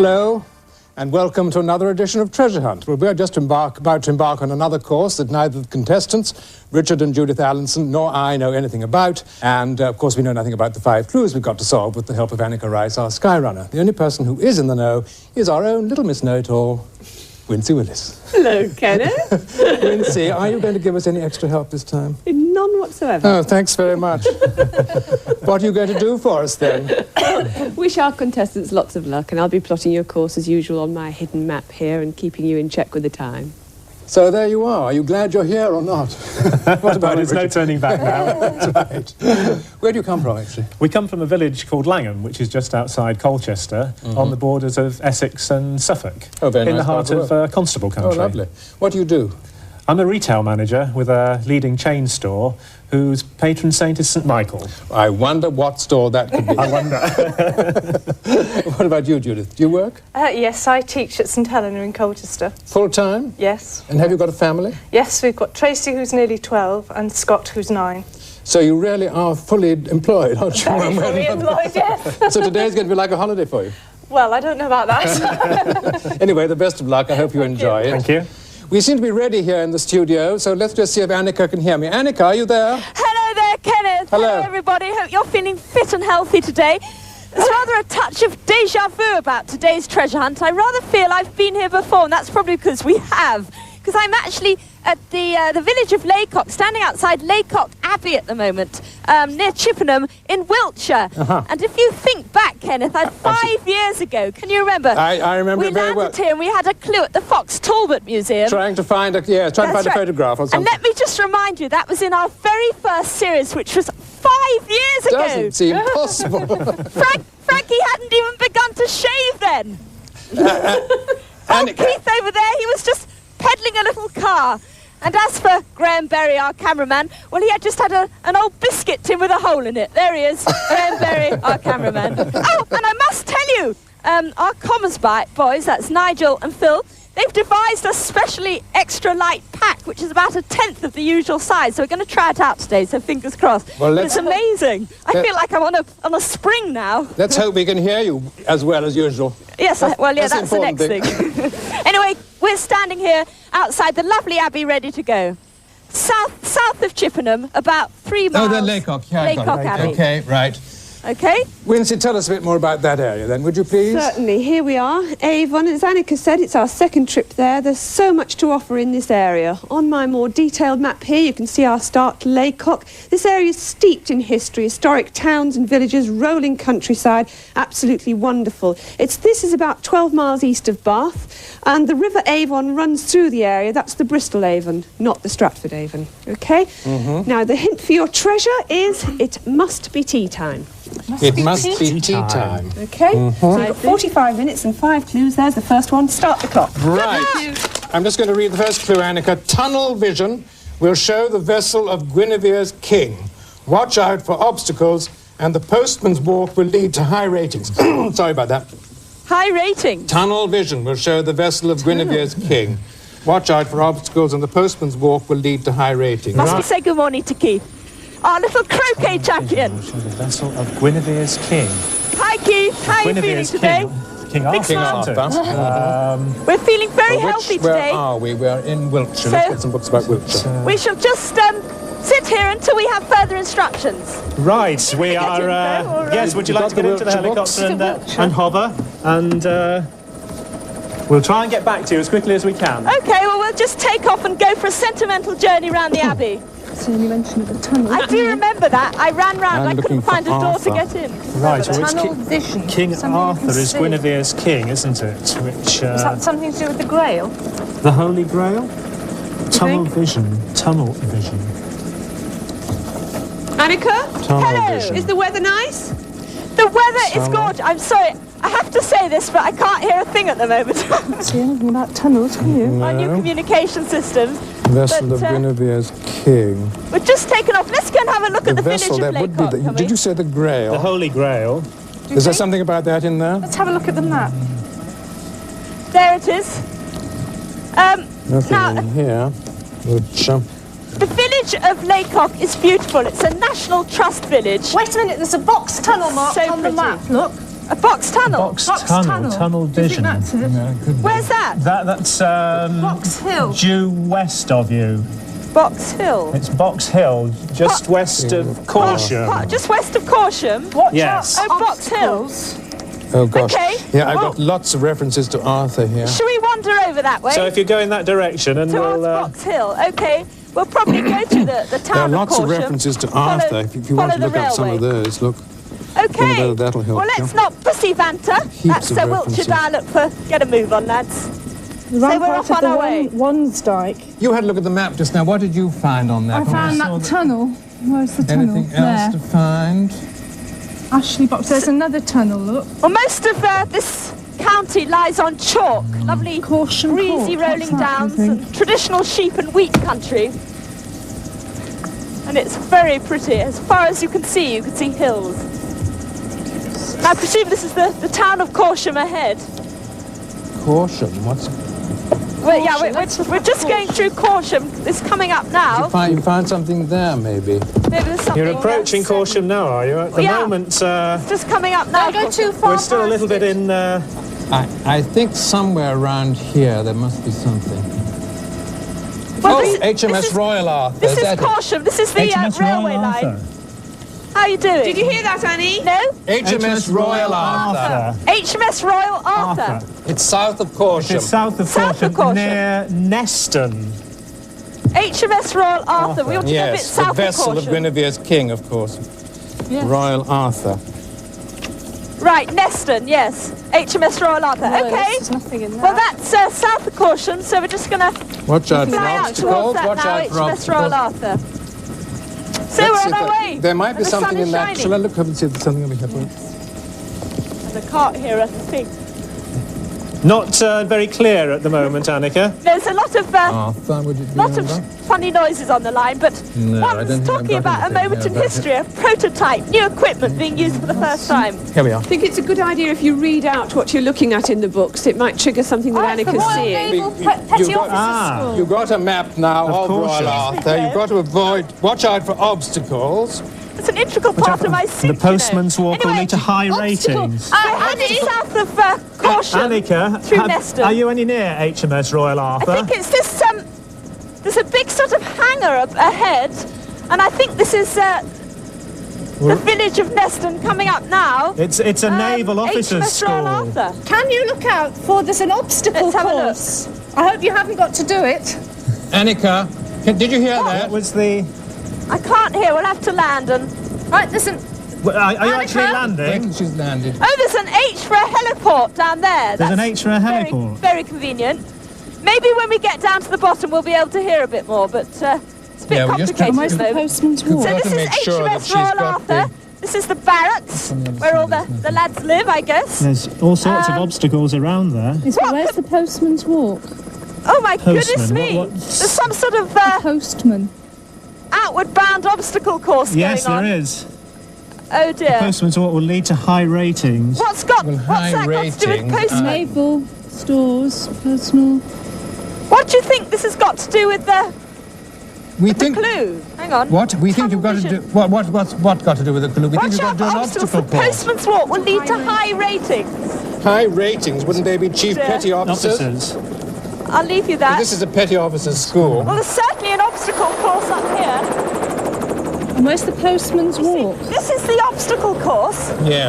Hello, and welcome to another edition of Treasure Hunt. Well, we're just about to embark on another course that neither the contestants, Richard and Judith Allinson, nor I know anything about. And, of course, we know nothing about the 5 clues we've got to solve with the help of Annika Rice, our Skyrunner. The only person who is in the know is our own little Miss Know-it-all, Wincy Willis. Hello, Kenneth. Wincy, are you going to give us any extra help this time? None whatsoever. Oh, thanks very much. What are you going to do for us, then? Wish our contestants lots of luck, and I'll be plotting your course as usual on my hidden map here and keeping you in check with the time. So there you are. Are you glad you're here or not? What about There's no turning back now. That's right. Where do you come from, actually? We come from a village called Langham, which is just outside Colchester, on the borders of Essex and Suffolk. Oh, very nice. In the heart of Constable country. Oh, lovely. What do you do? I'm a retail manager with a leading chain store whose patron saint is St Michael. I wonder what store that could be. I wonder. What about you, Judith? Do you work? Yes, I teach at St Helena in Colchester. Full-time? Yes. And have you got a family? Yes, we've got Tracy, who's nearly 12, and Scott, who's 9. So you really are fully employed, aren't you? Very fully employed, yes. So today's going to be like a holiday for you? Well, I don't know about that. Anyway, the best of luck. I hope you enjoy it. Thank you. We seem to be ready here in the studio, so let's just see if Annika can hear me. Annika, are you there? Hello there, Kenneth. Hello. Everybody. Hope you're feeling fit and healthy today. There's rather a touch of déjà vu about today's treasure hunt. I rather feel I've been here before, and that's probably because we have. Because I'm actually at the village of Laycock, standing outside Laycock Abbey at the moment, near Chippenham in Wiltshire. And if you think back, Kenneth, 5 years ago, can you remember? I remember it very well. We landed here and we had a clue at the Fox Talbot Museum. Trying to find a photograph or something. And let me just remind you, that was in our very first series, which was 5 years ago. Doesn't seem possible. Frankie hadn't even begun to shave then. Keith over there, he was just peddling a little car. And as for Graham Berry, our cameraman, well, he had just had an old biscuit tin with a hole in it. There he is, Graham Berry, our cameraman. Oh, and I must tell you, our commas boys, that's Nigel and Phil, they've devised a specially extra light pack, which is about 1/10 of the usual size. So we're going to try it out today, so fingers crossed. Well, it's amazing. I feel like I'm on a spring now. Let's hope we can hear you as well as usual. Yes, that's the next thing. Anyway, we're standing here outside the lovely Abbey, ready to go. South of Chippenham, about 3 miles. Oh, the Laycock. Yeah, Laycock Abbey. Okay, right. Okay. Wincy, tell us a bit more about that area then, would you please? Certainly. Here we are, Avon. As Annika said, it's our second trip there. There's so much to offer in this area. On my more detailed map here, you can see our start to Laycock. This area is steeped in history, historic towns and villages, rolling countryside, absolutely wonderful. This is about 12 miles east of Bath, and the River Avon runs through the area. That's the Bristol Avon, not the Stratford Avon. Okay? Now, the hint for your treasure is it must be tea time. It must be tea time. Okay, so you've got 45 minutes and 5 clues. There's the first one. Start the clock. Right. I'm just going to read the first clue, Annika. Tunnel vision will show the vessel of Guinevere's king. Watch out for obstacles, and the postman's walk will lead to high ratings. Sorry about that. High ratings. Tunnel vision will show the vessel of Guinevere's king. Watch out for obstacles, and the postman's walk will lead to high ratings. Must we say good morning to Keith? Our little croquet champion. Show the vessel of Guinevere's king. Hi, Keith. How are you feeling today? King Arthur. We're feeling very healthy today. Where are we? We're in Wiltshire. Let's get some books about Wiltshire. We shall just sit here until we have further instructions. Right, we are... yes, would you like to get into the helicopter and hover? And we'll try and get back to you as quickly as we can. OK, well, we'll just take off and go for a sentimental journey round the Abbey. So you mentioned the tunnel. I do remember that. I ran round. I couldn't find a door to get in. Right, well, Tunnel vision. King Arthur is Guinevere's king, isn't it? Which, is that something to do with the Grail? The Holy Grail? Tunnel vision. Annika? Hello. Is the weather nice? The weather is gorgeous. I'm sorry. I have to say this, but I can't hear a thing at the moment. See anything about tunnels, can you? Our new communication systems. Vessel of Guinevere's king. We've just taken off. Let's go and have a look at the village of Laycock. Did you say the Grail? The Holy Grail. Is there something about that in there? Let's have a look at the map. There it is. Nothing in here. The village of Laycock is beautiful. It's a National Trust village. Wait a minute, there's a box tunnel mark So on the pretty. map, look. A box tunnel. Box tunnel vision. Do you think that's it? Yeah, it could be. Where's that? That's Box Hill. due west of you. Box Hill. It's Box Hill, just west of Corsham. Just west of Corsham. Watch Yes. out, Oh, Box Hill. obstacles. Oh, gosh. Okay. Yeah, I've Well- got lots of references to Arthur here. Shall we wander over that way? So if you go in that direction, and Towards we'll. Box Hill. Okay. We'll probably go to the town There are of lots of Corsham. references to Follow- Arthur, if you want to follow look the up some of railway. those. Look. Okay. Whether that'll help Well, you. let's not pussy banter. That's of a Wiltshire references. dialect for get a move on, lads. The So we're rampart off of on the our way. Wansdyke. You had a look at the map just now. What did you find on that? I found that tunnel. Where's the tunnel? Anything else to find? Ashley Box. There's another tunnel, look. Well, most of this county lies on chalk. Lovely Corsham breezy Court. rolling What's that, downs do you think? and traditional sheep and wheat country. And it's very pretty. As far as you can see hills. I presume this is the town of Corsham ahead. Corsham. What's... Well, yeah, we're just going through Corsham. It's coming up now. You find something there, maybe? Maybe there's something. You're approaching that's, Corsham now, are you? At the Yeah. moment, just coming up now. Don't go too far. we're still a little bit in. I think somewhere around here there must be something. Well, Oh, this- HMS this is- Royal Arthur. This is that it? Corsham. This is the HMS railway Royal line. Arthur. How are you doing? Did you hear that, Annie? No? HMS Royal Arthur. HMS Royal Arthur. It's south of Corsham. It's south of South of Corsham, Corsham. near Neston. HMS Royal Arthur. We ought to go a bit Yes, the south of vessel of Corsham. Guinevere's king, of course. Yes. Royal Arthur. Right, Neston, yes. HMS Royal Arthur. No, Okay. There's nothing in there. Well, that's south of Corsham, so we're just going to Watch out for fly out towards obstacles. that Watch now, out for HMS Royal obstacles. Arthur. So Let's we're see on if our there- way. There might be and the sun something is in that. shining. Shall I look up and see if there's something over here? There's a cart here, I think. Not very clear at the moment, Annika. There's a lot of Arthur, would it be lot of over? funny noises on the line, but No, I don't one's think I've talking got about a anything moment here in about history, a prototype, new equipment being used for the first time. Here we are. I think it's a good idea if you read out what you're looking at in the books. It might trigger something that the Annika's Royal seeing. Naval You- Petty you've got- Officers School. You've got a map now of Corsham. Royal Arthur. You've got to watch out for obstacles. It's an integral part of my suit, The postman's walk will Anyway, lead to high obstacle. ratings. we're heading south of Corsham. Annika, through Neston. are you any near HMS Royal I Arthur? think it's this, there's a big sort of hangar up ahead, and I think this is the village of Neston coming up now. It's a naval officers HMS Royal school. Arthur. Can you look out for there's an obstacle Let's have a look. course? I hope you haven't got to do it. Annika, did you hear That that? was the. I can't hear, we'll have to land and... Right, there's an... Are you Annika? actually I landing? think she's landed. Oh, there's an H for a heliport down there. There's an That's H for a very, heliport. very convenient. Maybe when we get down to the bottom we'll be able to hear a bit more, but it's a bit Yeah, we're just complicated Where's at the the moment. postman's We've walk? So got this to is make sure that HMS she's Royal got Arthur. This is the barracks where all the lads live, I guess. There's all sorts of Um, obstacles around there. Where's the postman's walk? Oh my goodness Postman, me! what's- There's some sort of Postman. outward bound obstacle course Yes, going on. there is. Oh dear. Postman's walk will lead to high ratings. What's Well, that high got to do with ratings, postman? Naval, stores, personal. What do you think this has got to do with the We think. clue? Hang on. What? We think you've got to do. Tunnel vision. What got to do with the clue? We think Watch you've got out to do for an obstacles. obstacle The course. postman's walk will lead to high ratings. High ratings. Wouldn't they be chief Yeah. petty officers? Officers. I'll leave you that. This is a petty officers' school. Well, there's certainly an obstacle course up here. And where's the postman's walk? This is the obstacle course. Yeah.